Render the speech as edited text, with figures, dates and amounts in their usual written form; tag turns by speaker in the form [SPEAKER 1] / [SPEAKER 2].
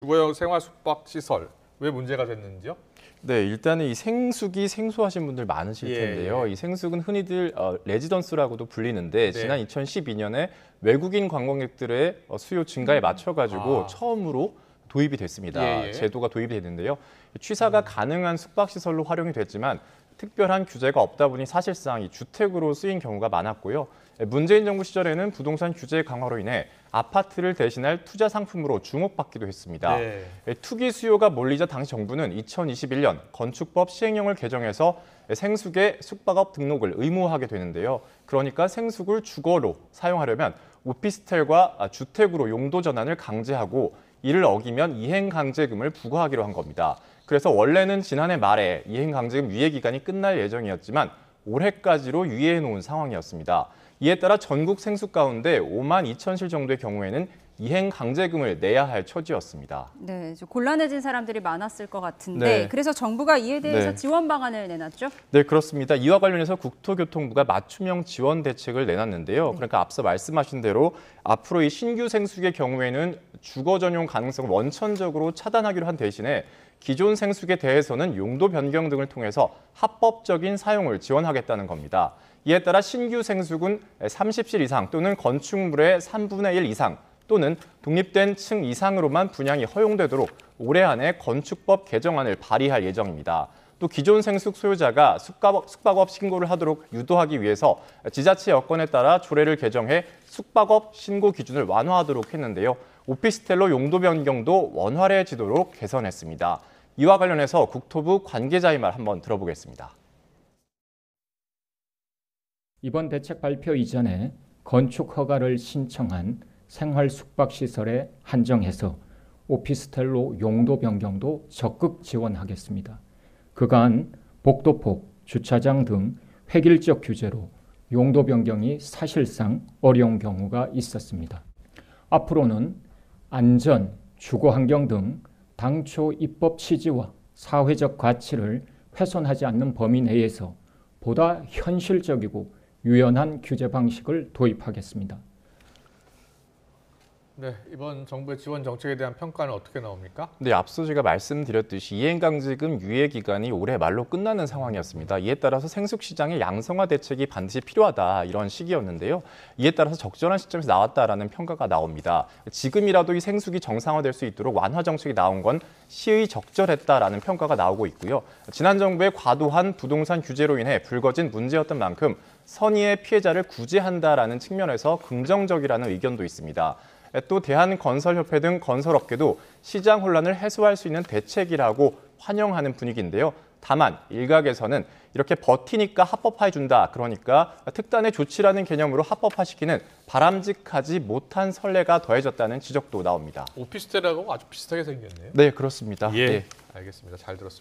[SPEAKER 1] 주거용 생활 숙박 시설 왜 문제가 됐는지요?
[SPEAKER 2] 네, 일단은 이 생숙이 생소하신 분들 많으실 텐데요. 이 생숙은 흔히들 레지던스라고도 불리는데 지난 2012년에 외국인 관광객들의 수요 증가에 맞춰가지고 처음으로 도입이 됐습니다. 제도가 도입이 됐는데요. 취사가 가능한 숙박시설로 활용이 됐지만 특별한 규제가 없다 보니 사실상 이 주택으로 쓰인 경우가 많았고요. 문재인 정부 시절에는 부동산 규제 강화로 인해 아파트를 대신할 투자 상품으로 주목받기도 했습니다. 투기 수요가 몰리자 당시 정부는 2021년 건축법 시행령을 개정해서 생숙의 숙박업 등록을 의무화하게 되는데요. 그러니까 생숙을 주거로 사용하려면 오피스텔과 주택으로 용도 전환을 강제하고 이를 어기면 이행강제금을 부과하기로 한 겁니다. 그래서 원래는 지난해 말에 이행강제금 유예 기간이 끝날 예정이었지만 올해까지로 유예해 놓은 상황이었습니다. 이에 따라 전국 생숙 가운데 5만 2천 실 정도의 경우에는 이행강제금을 내야 할 처지였습니다.
[SPEAKER 3] 네, 좀 곤란해진 사람들이 많았을 것 같은데 그래서 정부가 이에 대해서 지원 방안을 내놨죠?
[SPEAKER 2] 네, 그렇습니다. 이와 관련해서 국토교통부가 맞춤형 지원 대책을 내놨는데요. 그러니까 앞서 말씀하신 대로 앞으로 이 신규 생숙의 경우에는 주거 전용 가능성을 원천적으로 차단하기로 한 대신에 기존 생숙에 대해서는 용도 변경 등을 통해서 합법적인 사용을 지원하겠다는 겁니다. 이에 따라 신규 생숙은 30실 이상 또는 건축물의 3분의 1 이상 또는 독립된 층 이상으로만 분양이 허용되도록 올해 안에 건축법 개정안을 발의할 예정입니다. 또 기존 생숙 소유자가 숙박업 신고를 하도록 유도하기 위해서 지자체 여건에 따라 조례를 개정해 숙박업 신고 기준을 완화하도록 했는데요. 오피스텔로 용도 변경도 원활해지도록 개선했습니다. 이와 관련해서 국토부 관계자의 말 한번 들어보겠습니다.
[SPEAKER 4] 이번 대책 발표 이전에 건축 허가를 신청한 생활 숙박시설에 한정해서 오피스텔로 용도 변경도 적극 지원하겠습니다. 그간 복도폭, 주차장 등 획일적 규제로 용도 변경이 사실상 어려운 경우가 있었습니다. 앞으로는 안전, 주거 환경 등 당초 입법 취지와 사회적 가치를 훼손하지 않는 범위 내에서 보다 현실적이고 유연한 규제 방식을 도입하겠습니다.
[SPEAKER 1] 네, 이번 정부의 지원 정책에 대한 평가는 어떻게 나옵니까?
[SPEAKER 2] 네, 앞서 제가 말씀드렸듯이 이행강제금 유예 기간이 올해 말로 끝나는 상황이었습니다. 이에 따라서 생숙 시장의 양성화 대책이 반드시 필요하다 이런 시기였는데요. 이에 따라서 적절한 시점에서 나왔다라는 평가가 나옵니다. 지금이라도 이 생숙이 정상화될 수 있도록 완화 정책이 나온 건 시의 적절했다라는 평가가 나오고 있고요. 지난 정부의 과도한 부동산 규제로 인해 불거진 문제였던 만큼 선의의 피해자를 구제한다라는 측면에서 긍정적이라는 의견도 있습니다. 또 대한건설협회 등 건설업계도 시장 혼란을 해소할 수 있는 대책이라고 환영하는 분위기인데요. 다만 일각에서는 이렇게 버티니까 합법화해준다. 그러니까 특단의 조치라는 개념으로 합법화시키는 바람직하지 못한 선례가 더해졌다는 지적도 나옵니다.
[SPEAKER 1] 오피스텔하고 아주 비슷하게 생겼네요.
[SPEAKER 2] 네, 그렇습니다.
[SPEAKER 1] 네. 알겠습니다. 잘 들었습니다.